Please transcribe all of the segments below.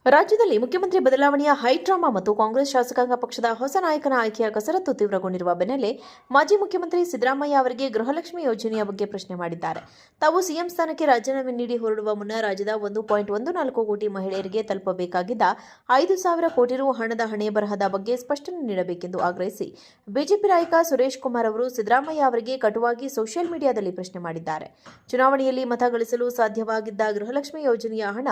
ರಾಜ್ಯದಲ್ಲಿ ಮುಖ್ಯಮಂತ್ರಿ ಬದಲಾವಣೆಯ ಹೈಡ್ರಾಮಾ ಮತ್ತು ಕಾಂಗ್ರೆಸ್ ಶಾಸಕಾಂಗ ಪಕ್ಷದ ಹೊಸ ನಾಯಕನ ಆಯ್ಕೆಯ ಕಸರತ್ತು ತೀವ್ರಗೊಂಡಿರುವ ಬೆನ್ನಲ್ಲೇ ಮಾಜಿ ಮುಖ್ಯಮಂತ್ರಿ ಸಿದ್ದರಾಮಯ್ಯ ಅವರಿಗೆ ಗೃಹಲಕ್ಷ್ಮಿ ಯೋಜನೆಯ ಬಗ್ಗೆ ಪ್ರಶ್ನೆ ಮಾಡಿದ್ದಾರೆ. ತಾವು ಸಿಎಂ ಸ್ಥಾನಕ್ಕೆ ರಾಜೀನಾಮೆ ನೀಡಿ ಹೊರಡುವ ಮುನ್ನ ರಾಜ್ಯದ 1.14 ಕೋಟಿ ಮಹಿಳೆಯರಿಗೆ ತಲುಪಬೇಕಾಗಿದ್ದ 5,000 ಕೋಟಿ ರು ಹಣದ ಹಣೆ ಬರಹದ ಬಗ್ಗೆ ಸ್ಪಷ್ಟನೆ ನೀಡಬೇಕೆಂದು ಆಗ್ರಹಿಸಿ ಬಿಜೆಪಿ ನಾಯಕ ಸುರೇಶ್ ಕುಮಾರ್ ಅವರು ಸಿದ್ದರಾಮಯ್ಯ ಅವರಿಗೆ ಕಟುವಾಗಿ ಸೋಷಿಯಲ್ ಮೀಡಿಯಾದಲ್ಲಿ ಪ್ರಶ್ನೆ ಮಾಡಿದ್ದಾರೆ. ಚುನಾವಣೆಯಲ್ಲಿ ಮತ ಗಳಿಸಲು ಸಾಧ್ಯವಾಗಿದ್ದ ಗೃಹಲಕ್ಷ್ಮಿ ಯೋಜನೆಯ ಹಣ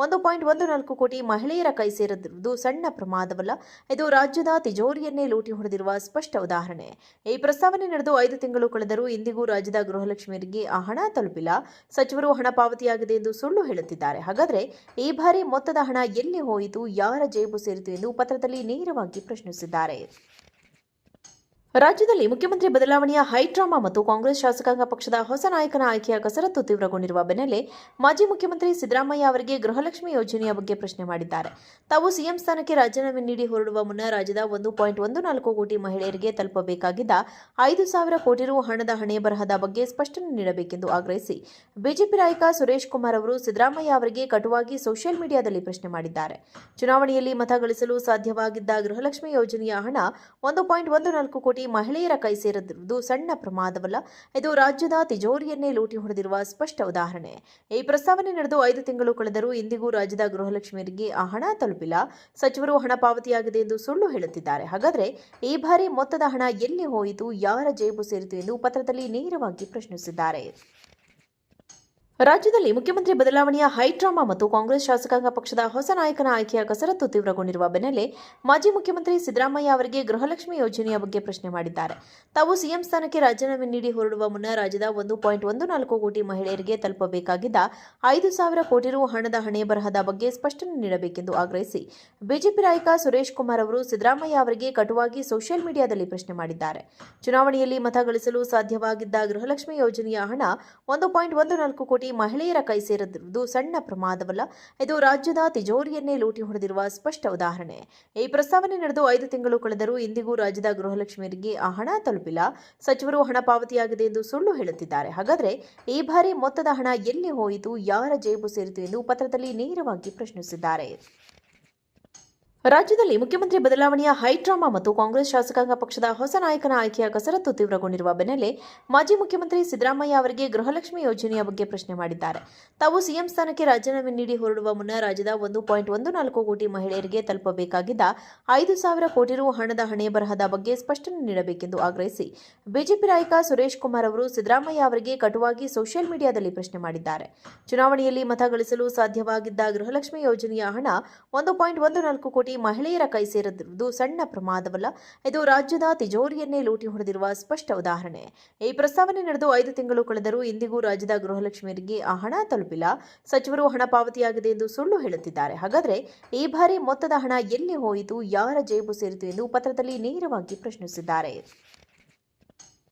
1.14 ಕೋಟಿ ಮಹಿಳೆಯರ ಕೈ ಸೇರಿರುವುದು ಸಣ್ಣ ಪ್ರಮಾದವಲ್ಲ, ಇದು ರಾಜ್ಯದ ತಿಜೋರಿಯನ್ನೇ ಲೂಟಿ ಹೊಡೆದಿರುವ ಸ್ಪಷ್ಟ ಉದಾಹರಣೆ. ಈ ಪ್ರಸ್ತಾವನೆ ನಡೆದು 5 ತಿಂಗಳು ಕಳೆದರೂ ಇಂದಿಗೂ ರಾಜ್ಯದ ಗೃಹಲಕ್ಷ್ಮಿಯರಿಗೆ ಆ ಹಣ ತಲುಪಿಲ್ಲ. ಸಚಿವರು ಹಣ ಪಾವತಿಯಾಗಿದೆ ಎಂದು ಸುಳ್ಳು ಹೇಳುತ್ತಿದ್ದಾರೆ. ಹಾಗಾದರೆ ಈ ಬಾರಿ ಮೊತ್ತದ ಹಣ ಎಲ್ಲಿ ಹೋಯಿತು, ಯಾರ ಜೇಬು ಸೇರಿತು ಎಂದು ಪತ್ರದಲ್ಲಿ ನೇರವಾಗಿ ಪ್ರಶ್ನಿಸಿದ್ದಾರೆ. ರಾಜ್ಯದಲ್ಲಿ ಮುಖ್ಯಮಂತ್ರಿ ಬದಲಾವಣೆಯ ಹೈಡ್ರಾಮಾ ಮತ್ತು ಕಾಂಗ್ರೆಸ್ ಶಾಸಕಾಂಗ ಪಕ್ಷದ ಹೊಸ ನಾಯಕನ ಆಯ್ಕೆಯ ಕಸರತ್ತು ತೀವ್ರಗೊಂಡಿರುವ ಬೆನ್ನಲ್ಲೇ ಮಾಜಿ ಮುಖ್ಯಮಂತ್ರಿ ಸಿದ್ದರಾಮಯ್ಯ ಅವರಿಗೆ ಗೃಹಲಕ್ಷ್ಮಿ ಯೋಜನೆಯ ಬಗ್ಗೆ ಪ್ರಶ್ನೆ ಮಾಡಿದ್ದಾರೆ. ತಾವು ಸಿಎಂ ಸ್ಥಾನಕ್ಕೆ ರಾಜೀನಾಮೆ ನೀಡಿ ಹೊರಡುವ ಮುನ್ನ ರಾಜ್ಯದ 1.14 ಕೋಟಿ ಮಹಿಳೆಯರಿಗೆ ತಲುಪಬೇಕಾಗಿದ್ದ 5,000 ಕೋಟಿ ರು ಹಣದ ಹಣೆ ಬರಹದ ಬಗ್ಗೆ ಸ್ಪಷ್ಟನೆ ನೀಡಬೇಕೆಂದು ಆಗ್ರಹಿಸಿ ಬಿಜೆಪಿ ನಾಯಕ ಸುರೇಶ್ ಕುಮಾರ್ ಅವರು ಸಿದ್ದರಾಮಯ್ಯ ಅವರಿಗೆ ಕಟುವಾಗಿ ಸೋಷಿಯಲ್ ಮೀಡಿಯಾದಲ್ಲಿ ಪ್ರಶ್ನೆ ಮಾಡಿದ್ದಾರೆ. ಚುನಾವಣೆಯಲ್ಲಿ ಮತ ಗಳಿಸಲು ಸಾಧ್ಯವಾಗಿದ್ದ ಗೃಹಲಕ್ಷ್ಮಿ ಯೋಜನೆಯ ಹಣ 1.14 ಕೋಟಿ ಮಹಿಳೆಯರ ಕೈ ಸೇರಿರುವುದು ಸಣ್ಣ ಪ್ರಮಾದವಲ್ಲ, ಇದು ರಾಜ್ಯದ ತಿಜೋರಿಯನ್ನೇ ಲೂಟಿ ಹೊಡೆದಿರುವ ಸ್ಪಷ್ಟ ಉದಾಹರಣೆ. ಈ ಪ್ರಸ್ತಾವನೆ ನಡೆದು 5 ತಿಂಗಳು ಕಳೆದರೂ ಇಂದಿಗೂ ರಾಜ್ಯದ ಗೃಹಲಕ್ಷ್ಮಿಯರಿಗೆ ಆ ಹಣ ತಲುಪಿಲ್ಲ. ಸಚಿವರು ಹಣ ಪಾವತಿಯಾಗಿದೆ ಎಂದು ಸುಳ್ಳು ಹೇಳುತ್ತಿದ್ದಾರೆ. ಹಾಗಾದರೆ ಈ ಬಾರಿ ಮೊತ್ತದ ಹಣ ಎಲ್ಲಿ ಹೋಯಿತು, ಯಾರ ಜೇಬು ಸೇರಿತು ಎಂದು ಪತ್ರದಲ್ಲಿ ನೇರವಾಗಿ ಪ್ರಶ್ನಿಸಿದ್ದಾರೆ. ರಾಜ್ಯದಲ್ಲಿ ಮುಖ್ಯಮಂತ್ರಿ ಬದಲಾವಣೆಯ ಹೈಡ್ರಾಮಾ ಮತ್ತು ಕಾಂಗ್ರೆಸ್ ಶಾಸಕಾಂಗ ಪಕ್ಷದ ಹೊಸ ನಾಯಕನ ಆಯ್ಕೆಯ ಕಸರತ್ತು ತೀವ್ರಗೊಂಡಿರುವ ಬೆನ್ನಲ್ಲೇ ಮಾಜಿ ಮುಖ್ಯಮಂತ್ರಿ ಸಿದ್ದರಾಮಯ್ಯ ಅವರಿಗೆ ಗೃಹಲಕ್ಷ್ಮಿ ಯೋಜನೆಯ ಬಗ್ಗೆ ಪ್ರಶ್ನೆ ಮಾಡಿದ್ದಾರೆ. ತಾವು ಸಿಎಂ ಸ್ಥಾನಕ್ಕೆ ರಾಜೀನಾಮೆ ನೀಡಿ ಹೊರಡುವ ಮುನ್ನ ರಾಜ್ಯದ 1.14 ಕೋಟಿ ಮಹಿಳೆಯರಿಗೆ ತಲುಪಬೇಕಾಗಿದ್ದ 5,000 ಕೋಟಿ ರು ಹಣದ ಹಣೆ ಬರಹದ ಬಗ್ಗೆ ಸ್ಪಷ್ಟನೆ ನೀಡಬೇಕೆಂದು ಆಗ್ರಹಿಸಿ ಬಿಜೆಪಿ ನಾಯಕ ಸುರೇಶ್ ಕುಮಾರ್ ಅವರು ಸಿದ್ದರಾಮಯ್ಯ ಅವರಿಗೆ ಕಟುವಾಗಿ ಸೋಷಿಯಲ್ ಮೀಡಿಯಾದಲ್ಲಿ ಪ್ರಶ್ನೆ ಮಾಡಿದ್ದಾರೆ. ಚುನಾವಣೆಯಲ್ಲಿ ಮತ ಗಳಿಸಲು ಸಾಧ್ಯವಾಗಿದ್ದ ಗೃಹಲಕ್ಷ್ಮಿ ಯೋಜನೆಯ ಹಣ 1.14 ಕೋಟಿ ಮಹಿಳೆಯರ ಕೈ ಸೇರಿರುವುದು ಸಣ್ಣ ಪ್ರಮಾದವಲ್ಲ, ಇದು ರಾಜ್ಯದ ತಿಜೋರಿಯನ್ನೇ ಲೂಟಿ ಹೊಡೆದಿರುವ ಸ್ಪಷ್ಟ ಉದಾಹರಣೆ. ಈ ಪ್ರಸ್ತಾವನೆ ನಡೆದು 5 ತಿಂಗಳು ಕಳೆದರೂ ಇಂದಿಗೂ ರಾಜ್ಯದ ಗೃಹಲಕ್ಷ್ಮಿಯರಿಗೆ ಆ ಹಣ ತಲುಪಿಲ್ಲ. ಸಚಿವರು ಹಣ ಪಾವತಿಯಾಗಿದೆ ಎಂದು ಸುಳ್ಳು ಹೇಳುತ್ತಿದ್ದಾರೆ. ಹಾಗಾದರೆ ಈ ಬಾರಿ ಮೊತ್ತದ ಹಣ ಎಲ್ಲಿ ಹೋಯಿತು, ಯಾರ ಜೇಬು ಸೇರಿತು ಎಂದು ಪತ್ರದಲ್ಲಿ ನೇರವಾಗಿ ಪ್ರಶ್ನಿಸಿದ್ದಾರೆ. ರಾಜ್ಯದಲ್ಲಿ ಮುಖ್ಯಮಂತ್ರಿ ಬದಲಾವಣೆಯ ಹೈಡ್ರಾಮಾ ಮತ್ತು ಕಾಂಗ್ರೆಸ್ ಶಾಸಕಾಂಗ ಪಕ್ಷದ ಹೊಸ ನಾಯಕನ ಆಯ್ಕೆಯ ಕಸರತ್ತು ತೀವ್ರಗೊಂಡಿರುವ ಬೆನ್ನಲ್ಲೇ ಮಾಜಿ ಮುಖ್ಯಮಂತ್ರಿ ಸಿದ್ದರಾಮಯ್ಯ ಅವರಿಗೆ ಗೃಹಲಕ್ಷ್ಮಿ ಯೋಜನೆಯ ಬಗ್ಗೆ ಪ್ರಶ್ನೆ ಮಾಡಿದ್ದಾರೆ. ತಾವು ಸಿಎಂ ಸ್ಥಾನಕ್ಕೆ ರಾಜೀನಾಮೆ ನೀಡಿ ಹೊರಡುವ ಮುನ್ನ ರಾಜ್ಯದ 1.14 ಕೋಟಿ ಮಹಿಳೆಯರಿಗೆ ತಲುಪಬೇಕಾಗಿದ್ದ 5,000 ಕೋಟಿ ರು ಹಣದ ಹಣೆ ಬರಹದ ಬಗ್ಗೆ ಸ್ಪಷ್ಟನೆ ನೀಡಬೇಕೆಂದು ಆಗ್ರಹಿಸಿ ಬಿಜೆಪಿ ನಾಯಕ ಸುರೇಶ್ ಕುಮಾರ್ ಅವರು ಸಿದ್ದರಾಮಯ್ಯ ಅವರಿಗೆ ಕಟುವಾಗಿ ಸೋಷಿಯಲ್ ಮೀಡಿಯಾದಲ್ಲಿ ಪ್ರಶ್ನೆ ಮಾಡಿದ್ದಾರೆ. ಚುನಾವಣೆಯಲ್ಲಿ ಮತ ಗಳಿಸಲು ಸಾಧ್ಯವಾಗಿದ್ದ ಗೃಹಲಕ್ಷ್ಮಿ ಯೋಜನೆಯ ಹಣ 1.14 ಕೋಟಿ ಮಹಿಳೆಯರ ಕೈ ಸೇರಿರುವುದು ಸಣ್ಣ ಪ್ರಮಾದವಲ್ಲ, ಇದು ರಾಜ್ಯದ ತಿಜೋರಿಯನ್ನೇ ಲೂಟಿ ಹೊಡೆದಿರುವ ಸ್ಪಷ್ಟ ಉದಾಹರಣೆ. ಈ ಪ್ರಸ್ತಾವನೆ ನಡೆದು 5 ತಿಂಗಳು ಕಳೆದರೂ ಇಂದಿಗೂ ರಾಜ್ಯದ ಗೃಹಲಕ್ಷ್ಮಿಯರಿಗೆ ಆ ಹಣ ತಲುಪಿಲ್ಲ. ಸಚಿವರು ಹಣ ಪಾವತಿಯಾಗಿದೆ ಎಂದು ಸುಳ್ಳು ಹೇಳುತ್ತಿದ್ದಾರೆ. ಹಾಗಾದರೆ ಈ ಬಾರಿ ಮೊತ್ತದ ಹಣ ಎಲ್ಲಿ ಹೋಯಿತು, ಯಾರ ಜೇಬು ಸೇರಿತು ಎಂದು ಪತ್ರದಲ್ಲಿ ನೇರವಾಗಿ ಪ್ರಶ್ನಿಸಿದ್ದಾರೆ.